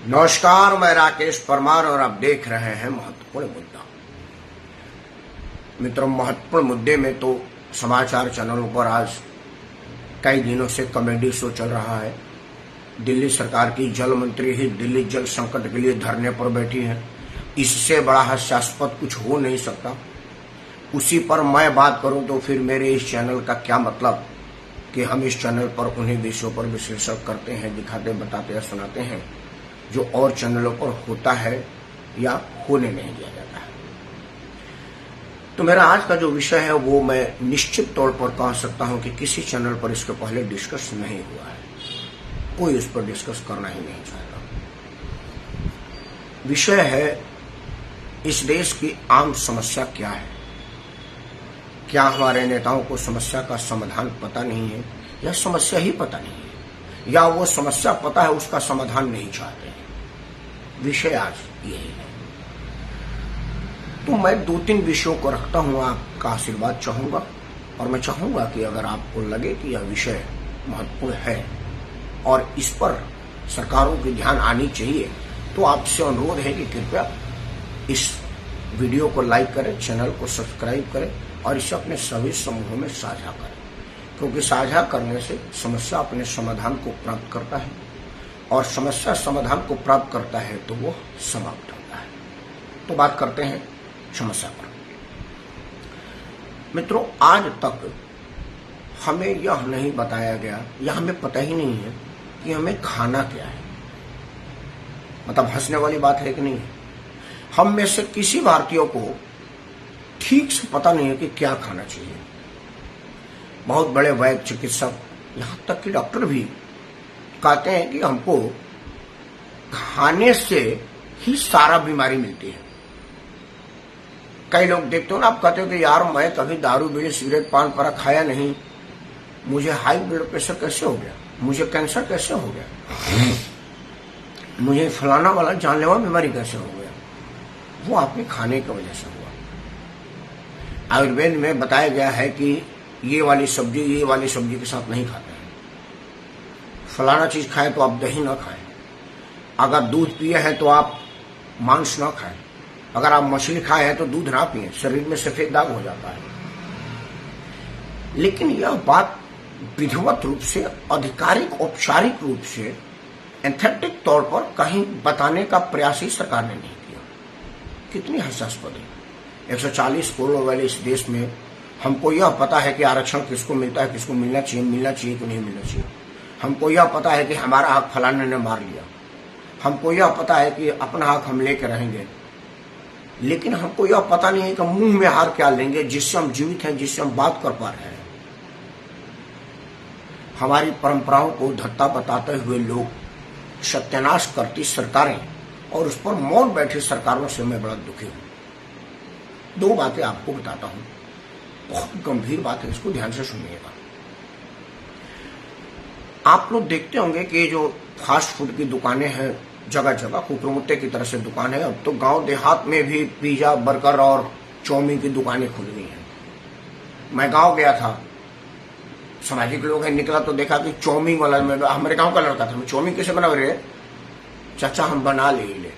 नमस्कार, मैं राकेश परमार और आप देख रहे हैं महत्वपूर्ण मुद्दा। मित्रों, महत्वपूर्ण मुद्दे में तो समाचार चैनलों पर आज कई दिनों से कॉमेडी शो चल रहा है। दिल्ली सरकार की जल मंत्री ही दिल्ली जल संकट के लिए धरने पर बैठी है। इससे बड़ा हास्यास्पद कुछ हो नहीं सकता। उसी पर मैं बात करूं तो फिर मेरे इस चैनल का क्या मतलब कि हम इस चैनल पर उन्हीं विषयों पर विश्लेषण करते हैं, दिखाते, बताते या सुनाते हैं जो और चैनलों पर होता है या होने नहीं दिया जाता है। तो मेरा आज का जो विषय है वो मैं निश्चित तौर पर कह सकता हूं कि किसी चैनल पर इसके पहले डिस्कस नहीं हुआ है। कोई इस पर डिस्कस करना ही नहीं चाहता। विषय है इस देश की आम समस्या क्या है। क्या हमारे नेताओं को समस्या का समाधान पता नहीं है या समस्या ही पता नहीं है, या वो समस्या पता है उसका समाधान नहीं चाहते हैं। विषय आज यही है। तो मैं 2-3 विषयों को रखता हूं, आपका आशीर्वाद चाहूंगा और मैं चाहूंगा कि अगर आपको लगे कि यह विषय महत्वपूर्ण है और इस पर सरकारों की ध्यान आनी चाहिए तो आपसे अनुरोध है कि कृपया इस वीडियो को लाइक करें, चैनल को सब्सक्राइब करें और इसे अपने सभी समूहों में साझा करें, क्योंकि साझा करने से समस्या अपने समाधान को प्राप्त करता है और समस्या समाधान को प्राप्त करता है तो वो समाप्त होता है। तो बात करते हैं समस्या पर। मित्रों, आज तक हमें यह नहीं बताया गया या हमें पता ही नहीं है कि हमें खाना क्या है। मतलब हंसने वाली बात है कि नहीं है। हम में से किसी भारतीय को ठीक से पता नहीं है कि क्या खाना चाहिए। बहुत बड़े वैद्य, चिकित्सक, यहां तक कि डॉक्टर भी कहते हैं कि हमको खाने से ही सारा बीमारी मिलती है। कई लोग देखते हो ना, आप कहते हो कि यार मैं कभी दारू, बीड़ी, सिगरेट, पान परा खाया नहीं, मुझे हाई ब्लड प्रेशर कैसे हो गया, मुझे कैंसर कैसे हो गया, मुझे फलाना वाला जानलेवा बीमारी कैसे हो गया। वो आपके खाने की वजह से हुआ। आयुर्वेद में बताया गया है कि ये वाली सब्जी के साथ नहीं खाते हैं। फलाना चीज खाएं तो आप दही ना खाएं, अगर दूध पिए हैं तो आप मांस ना खाएं, अगर आप मछली खाए हैं तो दूध ना पिए, शरीर में सफेद दाग हो जाता है। लेकिन यह बात विधिवत रूप से, आधिकारिक, औपचारिक रूप से, एंथेटिक तौर पर कहीं बताने का प्रयास ही सरकार ने नहीं किया। कितनी हास्यास्पद है। 140 करोड़ वाले इस देश में हमको यह पता है कि आरक्षण किसको मिलता है, किसको मिलना चाहिए कि नहीं मिलना चाहिए। हमको यह पता है कि हमारा हक फलाने ने मार लिया। हमको यह पता है कि अपना हक हम लेकर रहेंगे। लेकिन हमको यह पता नहीं है कि मुंह में हार क्या लेंगे जिससे हम जीवित हैं, जिससे हम बात कर पा रहे हैं। हमारी परंपराओं को धत्ता बताते हुए लोग सत्यानाश करती सरकारें और उस पर मौन बैठी सरकारों से मैं बड़ा दुखी हूं। 2 बातें आपको बताता हूं, बहुत गंभीर बात है, इसको ध्यान से सुनिएगा। आप लोग देखते होंगे कि जो फास्ट फूड की दुकानें हैं, जगह जगह कुकुरमुत्ते की तरह से दुकान है। अब तो गांव देहात में भी पिज्जा, बर्गर और चाउमीन की दुकानें खुल गई हैं। मैं गांव गया था, सामाजिक लोग हैं, निकला तो देखा कि चाउमीन वाला, हमारे गांव का लड़का था, मैं चाउमीन कैसे बना रहे, चाचा हम बना ले।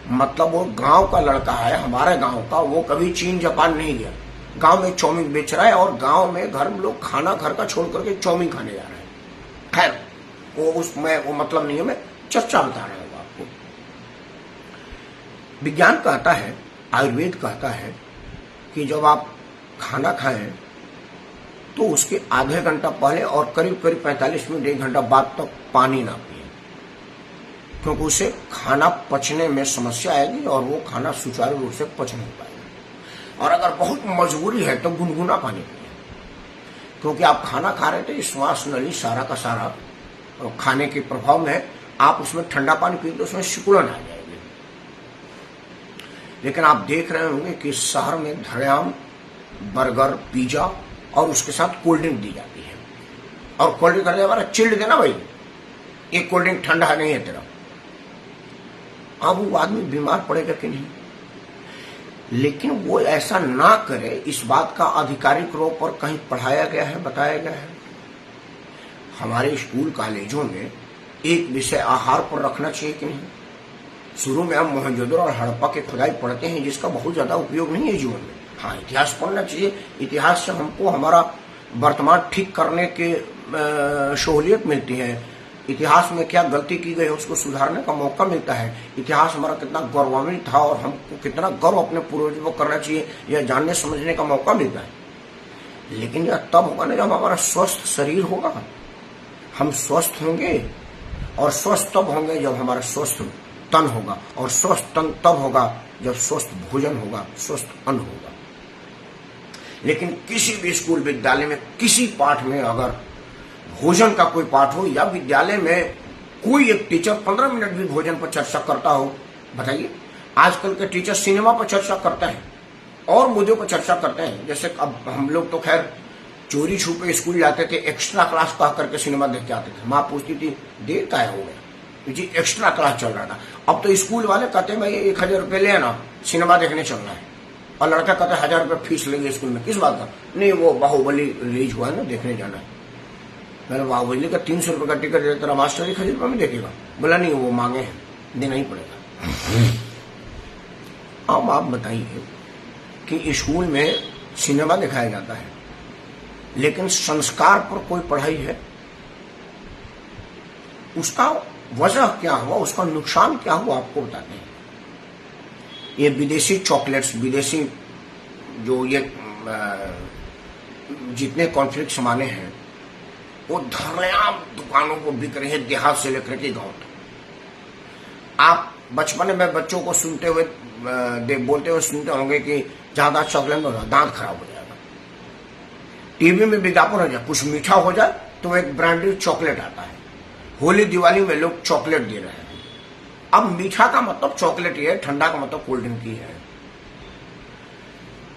मतलब वो गांव का लड़का है, हमारे गांव का, वो कभी चीन जापान नहीं गया, गांव में चाउमीन बेच रहा है और गांव में घर लोग खाना घर का छोड़ करके चाउमीन खाने जा रहे हैं। खैर वो उसमें वो मतलब नहीं है, मैं चर्चा बता रहा हूं आपको। विज्ञान कहता है, आयुर्वेद कहता है कि जब आप खाना खाएं तो उसके आधे घंटा पहले और करीब 45 मिनट 1 घंटा बाद तक पानी ना पिए, क्योंकि उसे खाना पचने में समस्या आएगी और वो खाना सुचारू रूप से पच नहीं पाएगा। और अगर बहुत मजबूरी है तो गुनगुना पानी पिए, क्योंकि आप खाना खा रहे थे, श्वास नली सारा का सारा और खाने के प्रभाव में आप उसमें ठंडा पानी पिए तो उसमें सिकुड़न आ जाएगी। लेकिन आप देख रहे होंगे कि शहर में धड़ाम बर्गर, पिज्जा और उसके साथ कोल्ड ड्रिंक दी जाती है। और कोल्ड ड्रिंक हमारा चिल्ड देना भाई, एक कोल्ड ड्रिंक ठंडा नहीं है तेरा। अब वो आदमी बीमार पड़ेगा कि नहीं। लेकिन वो ऐसा ना करे, इस बात का आधिकारिक रूप पर कहीं पढ़ाया गया है, बताया गया है। हमारे स्कूल कॉलेजों में एक विषय आहार पर रखना चाहिए कि नहीं? शुरू में हम मोहनजोदड़ो और हड़प्पा के खुदाई पढ़ते हैं, जिसका बहुत ज्यादा उपयोग नहीं है जीवन में। हाँ, इतिहास पढ़ना चाहिए। इतिहास से हमको हमारा वर्तमान ठीक करने की सहूलियत मिलती है। इतिहास में क्या गलती की गई है उसको सुधारने का मौका मिलता है। इतिहास हमारा कितना गौरवान्वित था और हमको कितना गर्व अपने पूर्वजों को करना चाहिए, यह जानने समझने का मौका मिलता है। लेकिन यह तब होगा ना जब हमारा स्वस्थ शरीर होगा। हम स्वस्थ होंगे और स्वस्थ तब होंगे जब हमारा स्वस्थ तन होगा, और स्वस्थ तन तब होगा जब स्वस्थ भोजन होगा, स्वस्थ अन्न होगा। लेकिन किसी भी स्कूल विद्यालय में किसी पाठ में अगर भोजन का कोई पाठ हो, या विद्यालय में कोई एक टीचर 15 मिनट भी भोजन पर चर्चा करता हो, बताइए। आजकल के टीचर सिनेमा पर चर्चा करते हैं और मुद्दों पर चर्चा करते हैं। जैसे अब हम लोग तो खैर चोरी छुपे स्कूल जाते थे, एक्स्ट्रा क्लास कह करके सिनेमा देख के आते थे। माँ पूछती थी देर क्या हो गया जी, एक्स्ट्रा क्लास चल रहा था। अब तो स्कूल वाले कहते हैं भाई 1000 रुपये ले आना, सिनेमा देखने चलना है। और लड़का कहता है 1000 रुपये फीस लेंगे स्कूल में। किस बात का? नहीं, वो बाहुबली रिलीज हुआ है ना, देखने जाना है। मैंने बाहुबली का 300 रुपये का टिकट दे, तेरा मास्टर 1000 रुपये में देखेगा? बोला नहीं, वो मांगे हैं, देना ही पड़ेगा। अब आप बताइए कि स्कूल में सिनेमा दिखाया जाता है, लेकिन संस्कार पर कोई पढ़ाई है? उसका वजह क्या हुआ, उसका नुकसान क्या हुआ, आपको बताते हैं। ये विदेशी चॉकलेट्स, विदेशी जो ये जितने कॉन्फ्लिक्ट सामाने हैं, वो धड़ाम दुकानों को बिक रहे हैं, देहात से लेकर के गांव तक। आप बचपन में बच्चों को सुनते हुए बोलते हुए सुनते होंगे कि ज्यादा चॉकलेट में दांत खराब हो जाएगा। टीवी में विज्ञापन हो जाए, कुछ मीठा हो जाए तो एक ब्रांडेड चॉकलेट आता है। होली दिवाली में लोग चॉकलेट दे रहे हैं। अब मीठा का मतलब चॉकलेट ही है, ठंडा का मतलब कोल्ड ड्रिंक ही है।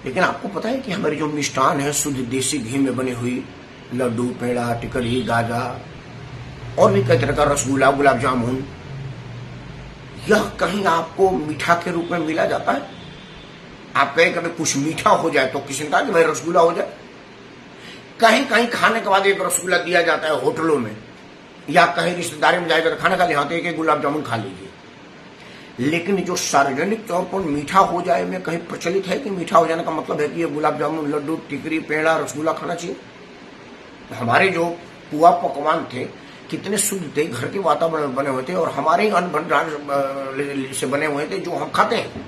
लेकिन आपको पता है कि हमारी जो मिष्ठान है, शुद्ध देसी घी में बनी हुई लड्डू, पेड़ा, टिकरी, गाजा और भी कई तरह का रसगुल्ला, गुलाब जामुन, यह कहीं आपको मीठा के रूप में मिला जाता है? आप कहें कभी कुछ मीठा हो जाए तो किसी ने कहा कि भाई रसगुल्ला हो जाए? कहीं कहीं खाने के बाद एक रसगुल्ला दिया जाता है होटलों में, या कहीं रिश्तेदारी में जाएगा तो खाना खा लिया तो एक गुलाब जामुन खा लीजिए। लेकिन जो सार्वजनिक तौर पर मीठा हो जाए में कहीं प्रचलित है कि मीठा हो जाने का मतलब है कि ये गुलाब जामुन, लड्डू, टिकरी, पेड़ा, रसगुल्ला खाना चाहिए? हमारे जो पुआ पकवान थे कितने शुद्ध थे, घर के वातावरण बने हुए थे और हमारे ही अन्न भंडार से बने हुए थे जो हम खाते हैं।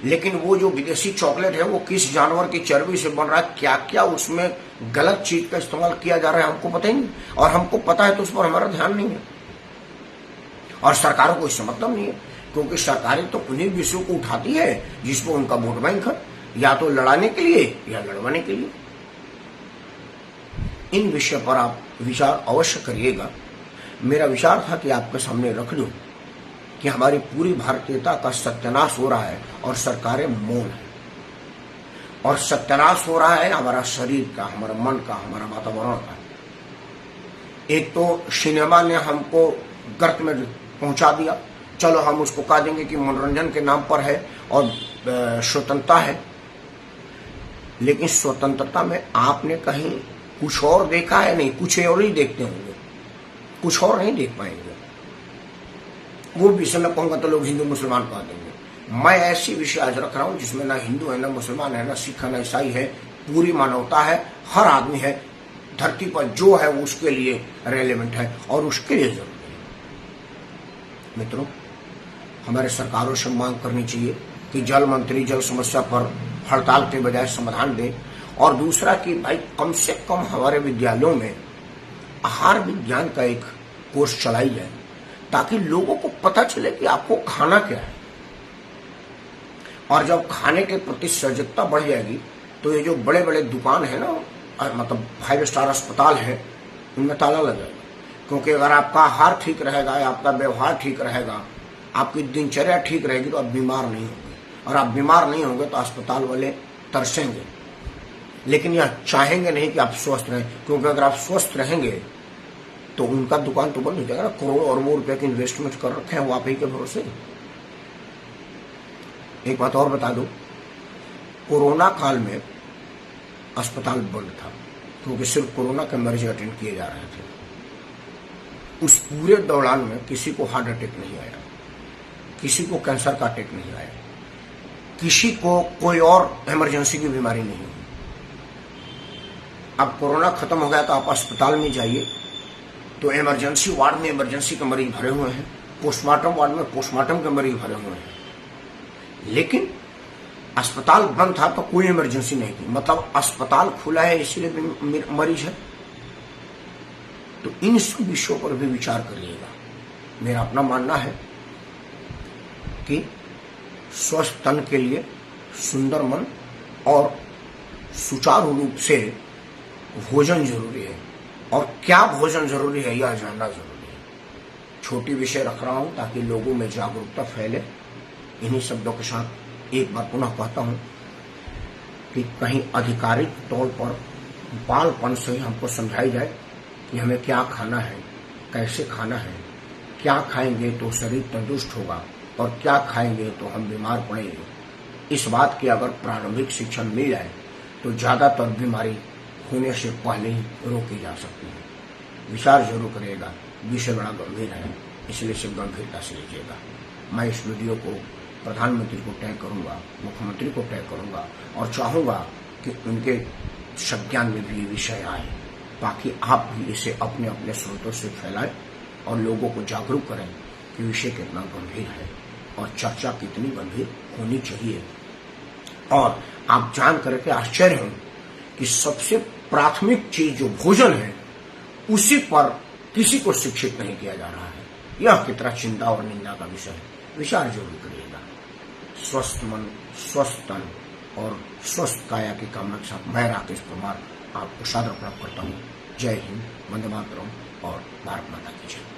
लेकिन वो जो विदेशी चॉकलेट है वो किस जानवर की चर्बी से बन रहा है, क्या क्या उसमें गलत चीज का इस्तेमाल किया जा रहा है, हमको पता ही नहीं। और हमको पता है तो उस पर हमारा ध्यान नहीं है, और सरकारों को इससे मतलब नहीं है, क्योंकि सरकारें तो उन्हीं विषयों को उठाती है जिस पर उनका वोट बैंक है, या तो लड़ाने के लिए या लड़वाने के लिए। इन विषय पर आप विचार अवश्य करिएगा। मेरा विचार था कि आपके सामने रख दूं कि हमारी पूरी भारतीयता का सत्यानाश हो रहा है और सरकारें मौन है। और सत्यानाश हो रहा है हमारा शरीर का, हमारा मन का, हमारा वातावरण का। एक तो सिनेमा ने हमको गर्त में पहुंचा दिया, चलो हम उसको कह देंगे कि मनोरंजन के नाम पर है और स्वतंत्रता है। लेकिन स्वतंत्रता में आपने कहीं कुछ और देखा है? नहीं, कुछ और ही देखते होंगे, कुछ और नहीं देख पाएंगे। वो विषय में कहूंगा तो लोग हिंदू मुसलमान कह देंगे। मैं ऐसी विषय आज रख रहा हूं जिसमें ना हिंदू है, ना मुसलमान है, ना सिख है, ना ईसाई है, पूरी मानवता है, हर आदमी है। धरती पर जो है वो उसके लिए रेलेवेंट है और उसके लिए जरूरी है। मित्रों, हमारे सरकारों से मांग करनी चाहिए कि जल मंत्री जल समस्या पर हड़ताल के बजाय समाधान दे। और दूसरा कि भाई कम से कम हमारे विद्यालयों में आहार विज्ञान का एक कोर्स चलाई जाए, ताकि लोगों को पता चले कि आपको खाना क्या है। और जब खाने के प्रति सजगता बढ़ जाएगी तो ये जो बड़े बड़े दुकान है ना, मतलब 5 स्टार अस्पताल है, उनमें ताला लग जाएगा। क्योंकि अगर आपका आहार ठीक रहेगा, आपका व्यवहार ठीक रहेगा, आपकी दिनचर्या ठीक रहेगी तो आप बीमार नहीं होंगे। और आप बीमार नहीं होंगे तो अस्पताल वाले तरसेंगे, लेकिन यह चाहेंगे नहीं कि आप स्वस्थ रहें। क्योंकि अगर आप स्वस्थ रहेंगे तो उनका दुकान तो बंद हो जाएगा ना। करोड़ों अरबों रुपए की इन्वेस्टमेंट कर रखे हैं वो आप ही के भरोसे। एक बात और बता दो, कोरोना काल में अस्पताल बंद था क्योंकि सिर्फ कोरोना के मरीज अटेंड किए जा रहे थे। उस पूरे दौरान में किसी को हार्ट अटैक नहीं आया, किसी को कैंसर का अटैक नहीं आया, किसी को कोई और इमरजेंसी की बीमारी नहीं हुई। अब कोरोना खत्म हो गया तो आप अस्पताल में जाइए तो इमरजेंसी वार्ड में इमरजेंसी के मरीज भरे हुए हैं, पोस्टमार्टम वार्ड में पोस्टमार्टम के मरीज भरे हुए हैं। लेकिन अस्पताल बंद था तो कोई इमरजेंसी नहीं थी, मतलब अस्पताल खुला है इसलिए मरीज है। तो इन सब विषयों पर भी विचार करिएगा। मेरा अपना मानना है कि स्वस्थ तन के लिए सुंदर मन और सुचारू रूप से भोजन जरूरी है, और क्या भोजन जरूरी है यह जानना जरूरी है। छोटी विषय रख रहा हूं ताकि लोगों में जागरूकता फैले। इन्हीं शब्दों के साथ एक बार पुनः कहता हूं कि कहीं आधिकारिक तौर पर बालपन से ही हमको समझाई जाए कि हमें क्या खाना है, कैसे खाना है, क्या खाएंगे तो शरीर तंदुरुस्त होगा और क्या खाएंगे तो हम बीमार पड़ेंगे। इस बात की अगर प्रारंभिक शिक्षण मिल जाए तो ज्यादातर बीमारी होने से पहले ही रोकी जा सकती है। विचार जरूर करिएगा, विषय बड़ा गंभीर है, इसलिए इसे गंभीरता से लीजिएगा। मैं इस वीडियो को प्रधानमंत्री को टैग करूंगा, मुख्यमंत्री को टैग करूंगा और चाहूंगा कि उनके संज्ञान में भी ये विषय आए, ताकि आप भी इसे अपने अपने स्रोतों से फैलाएं और लोगों को जागरूक करें कि विषय कितना गंभीर है और चर्चा कितनी गंभीर होनी चाहिए। और आप जान करके आश्चर्य हों कि सबसे प्राथमिक चीज जो भोजन है उसी पर किसी को शिक्षित नहीं किया जा रहा है। यह कितना चिंता और निंदा का विषय है। विचार जरूर करिएगा। स्वस्थ मन, स्वस्थ तन और स्वस्थ काया की कामना के साथ मैं राकेश कुमार आपको सादर प्राप्त करता हूँ। जय हिंद, वंदे मातरम और भारत माता की जय।